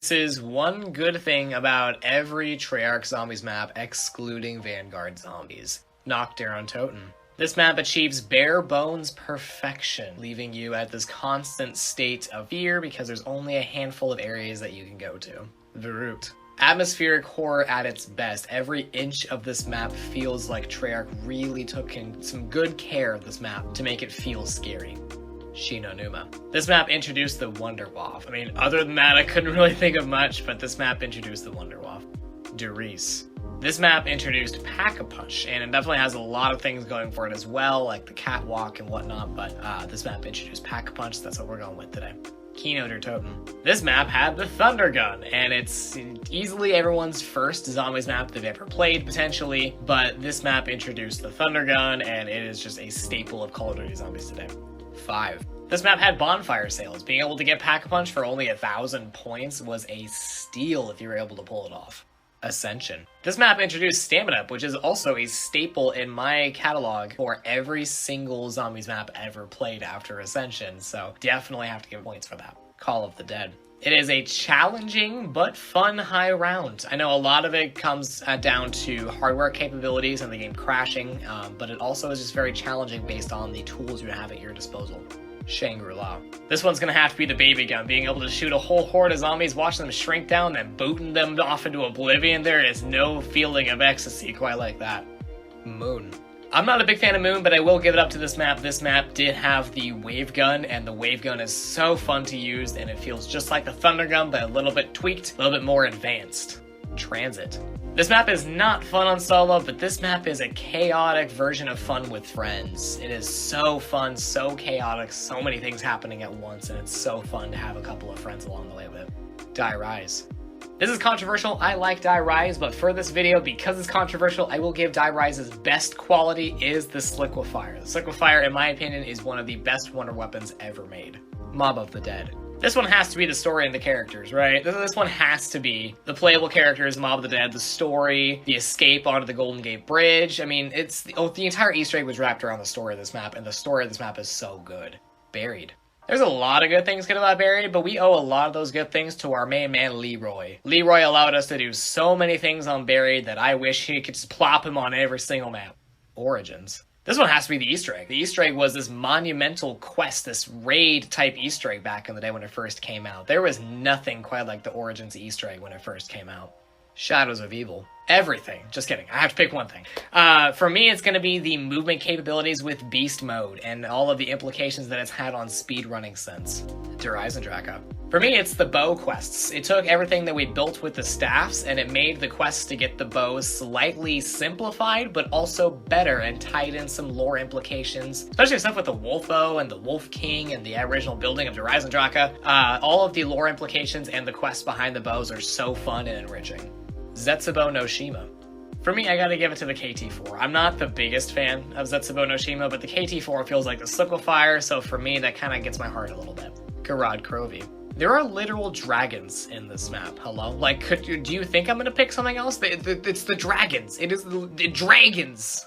This is one good thing about every Treyarch Zombies map, excluding Vanguard Zombies. Nocturne Totem. This map achieves bare bones perfection, leaving you at this constant state of fear because there's only a handful of areas that you can go to. The Root. Atmospheric horror at its best. Every inch of this map feels like Treyarch really took in some good care of this map to make it feel scary. Shinonuma. This map introduced the Wonderwaff. I mean, other than that, I couldn't really think of much, but this map introduced the Wonderwaff. Derice. This map introduced Pack-a-Punch, and it definitely has a lot of things going for it as well, like the catwalk and whatnot, but this map introduced Pack-a-Punch, that's what we're going with today. Keynoter Totem. This map had the Thunder Gun, and it's easily everyone's first Zombies map they've ever played, potentially, but this map introduced the Thunder Gun, and it is just a staple of Call of Duty Zombies today. 5. This map had bonfire sales. Being able to get Pack-a-Punch for only 1,000 points was a steal if you were able to pull it off. Ascension. This map introduced Stamina Up, which is also a staple in my catalog for every single Zombies map ever played after Ascension, so definitely have to give points for that. Call of the Dead. It is a challenging but fun high round. I know a lot of it comes down to hardware capabilities and the game crashing, but it also is just very challenging based on the tools you have at your disposal. Shangri-La. This one's gonna have to be the baby gun. Being able to shoot a whole horde of zombies, watching them shrink down, and booting them off into oblivion, there is no feeling of ecstasy quite like that. Moon. I'm not a big fan of Moon, but I will give it up to this map. This map did have the wave gun, and the wave gun is so fun to use, and it feels just like the Thunder Gun, but a little bit tweaked, a little bit more advanced. Transit. This map is not fun on solo, but this map is a chaotic version of fun with friends. It is so fun, so chaotic, so many things happening at once, and it's so fun to have a couple of friends along the way with it. Die Rise. This is controversial. I like Die Rise, but for this video, because it's controversial, I will give Die Rise's best quality is the Sliquifier. The Sliquifier, in my opinion, is one of the best wonder weapons ever made. Mob of the Dead. This one has to be the story and the characters, right? This one has to be the playable characters, Mob of the Dead, the story, the escape onto the Golden Gate Bridge. I mean, it's the entire Easter egg was wrapped around the story of this map, and the story of this map is so good. Buried. There's a lot of good things good about Buried, but we owe a lot of those good things to our main man, Leroy. Leroy allowed us to do so many things on Buried that I wish he could just plop him on every single map. Origins. This one has to be the Easter egg. The Easter egg was this monumental quest, this raid-type Easter egg back in the day when it first came out. There was nothing quite like the Origins Easter egg when it first came out. Shadows of Evil. Everything. Just kidding. I have to pick one thing. For me, it's going to be the movement capabilities with Beast Mode and all of the implications that it's had on speedrunning since. Dreisendrache. For me, it's the bow quests. It took everything that we built with the staffs and it made the quests to get the bows slightly simplified, but also better and tied in some lore implications, especially stuff with the Wolf Bow and the Wolf King and the original building of Dreisendrache. All of the lore implications and the quests behind the bows are so fun and enriching. Zetsubo no Shima. For me, I gotta give it to the KT4. I'm not the biggest fan of Zetsubo no Shima, but the KT4 feels like the Sliquifier, so for me, that kind of gets my heart a little bit. Garad Krovi. There are literal dragons in this map. Hello? Like, do you think I'm gonna pick something else? It's the dragons. It is the dragons.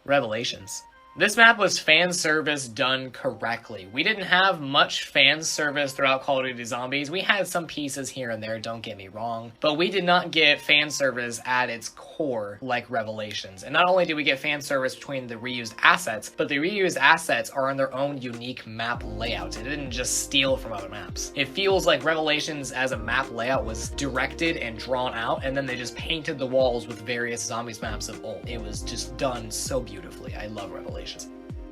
Revelations. This map was fan service done correctly. We didn't have much fan service throughout Call of Duty Zombies. We had some pieces here and there, don't get me wrong, but we did not get fan service at its core like Revelations. And not only did we get fan service between the reused assets, but the reused assets are in their own unique map layout. It didn't just steal from other maps. It feels like Revelations as a map layout was directed and drawn out, and then they just painted the walls with various Zombies maps of old. It was just done so beautifully. I love Revelations.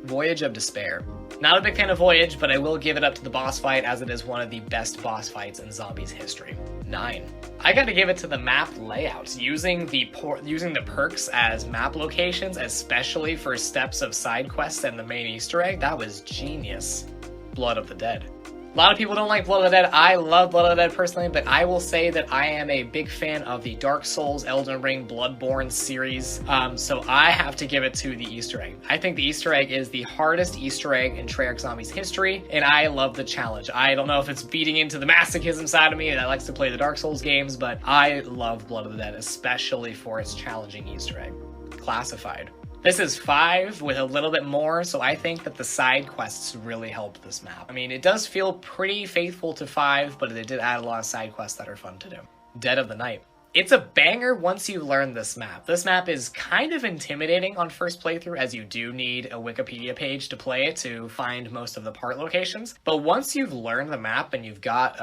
Voyage of Despair. Not a big fan of Voyage, but I will give it up to the boss fight as it is one of the best boss fights in Zombies history. 9. I gotta give it to the map layout. Using the perks as map locations, especially for steps of side quests and the main Easter egg, that was genius. Blood of the Dead. A lot of people don't like Blood of the Dead. I love Blood of the Dead personally, but I will say that I am a big fan of the Dark Souls, Elden Ring, Bloodborne series, so I have to give it to the Easter egg. I think the Easter egg is the hardest Easter egg in Treyarch Zombies history, and I love the challenge. I don't know if it's beating into the masochism side of me that likes to play the Dark Souls games, but I love Blood of the Dead, especially for its challenging Easter egg. Classified. This is 5 with a little bit more, so I think that the side quests really help this map. I mean, it does feel pretty faithful to 5, but it did add a lot of side quests that are fun to do. Dead of the Night. It's a banger once you learn this map. This map is kind of intimidating on first playthrough, as you do need a Wikipedia page to play it to find most of the part locations. But once you've learned the map and you've got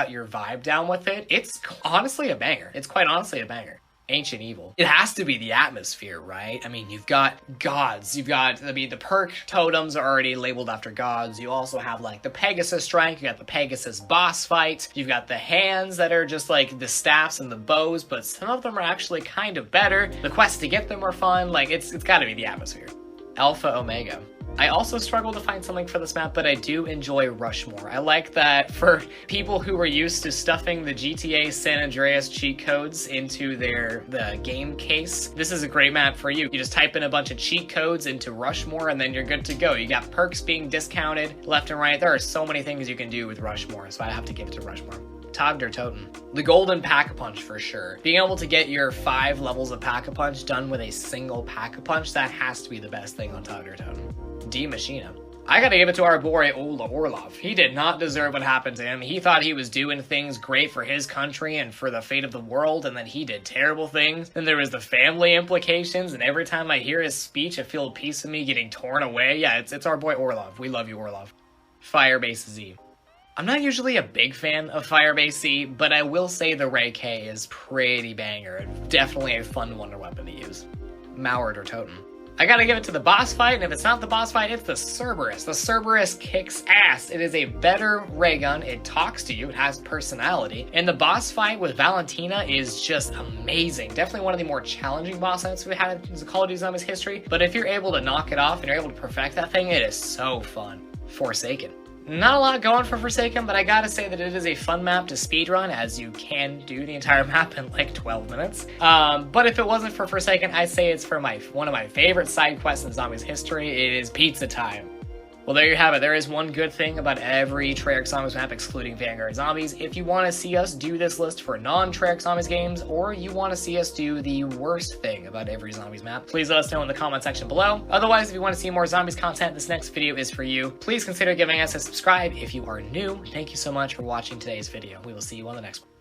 your vibe down with it, it's honestly a banger. It's quite honestly a banger. Ancient Evil. It has to be the atmosphere, right? I mean, you've got gods. The perk totems are already labeled after gods. You also have, like, the Pegasus strike. You got the Pegasus boss fight. You've got the hands that are just, like, the staffs and the bows, but some of them are actually kind of better. The quests to get them are fun. Like, it's gotta be the atmosphere. Alpha Omega. I also struggle to find something for this map, but I do enjoy Rushmore. I like that for people who are used to stuffing the GTA San Andreas cheat codes into the game case, this is a great map for you. You just type in a bunch of cheat codes into Rushmore and then you're good to go. You got perks being discounted left and right. There are so many things you can do with Rushmore, so I have to give it to Rushmore. Toten. The golden Pack-a-Punch for sure. Being able to get your 5 levels of Pack-a-Punch done with a single Pack-a-Punch, that has to be the best thing on Toten. D Machina. I gotta give it to our boy Ola Orlov. He did not deserve what happened to him. He thought he was doing things great for his country and for the fate of the world, and then he did terrible things. Then there was the family implications, and every time I hear his speech, I feel a piece of me getting torn away. Yeah, it's our boy Orlov. We love you, Orlov. Firebase Z. I'm not usually a big fan of Firebase Z, but I will say the Ray K is pretty banger. Definitely a fun wonder weapon to use. Mauer or Toten. I gotta give it to the boss fight, and if it's not the boss fight, it's the Cerberus. The Cerberus kicks ass. It is a better ray gun. It talks to you. It has personality. And the boss fight with Valentina is just amazing. Definitely one of the more challenging boss fights we've had in Call of Duty Zombies history. But if you're able to knock it off and you're able to perfect that thing, it is so fun. Forsaken. Not a lot going for Forsaken, but I gotta say that it is a fun map to speedrun, as you can do the entire map in like 12 minutes. But if it wasn't for Forsaken, I'd say it's for one of my favorite side quests in Zombies history. It is Pizza Time. Well, there you have it. There is one good thing about every Treyarch Zombies map, excluding Vanguard Zombies. If you want to see us do this list for non-Treyarch Zombies games, or you want to see us do the worst thing about every Zombies map, please let us know in the comment section below. Otherwise, if you want to see more Zombies content, this next video is for you. Please consider giving us a subscribe if you are new. Thank you so much for watching today's video. We will see you on the next one.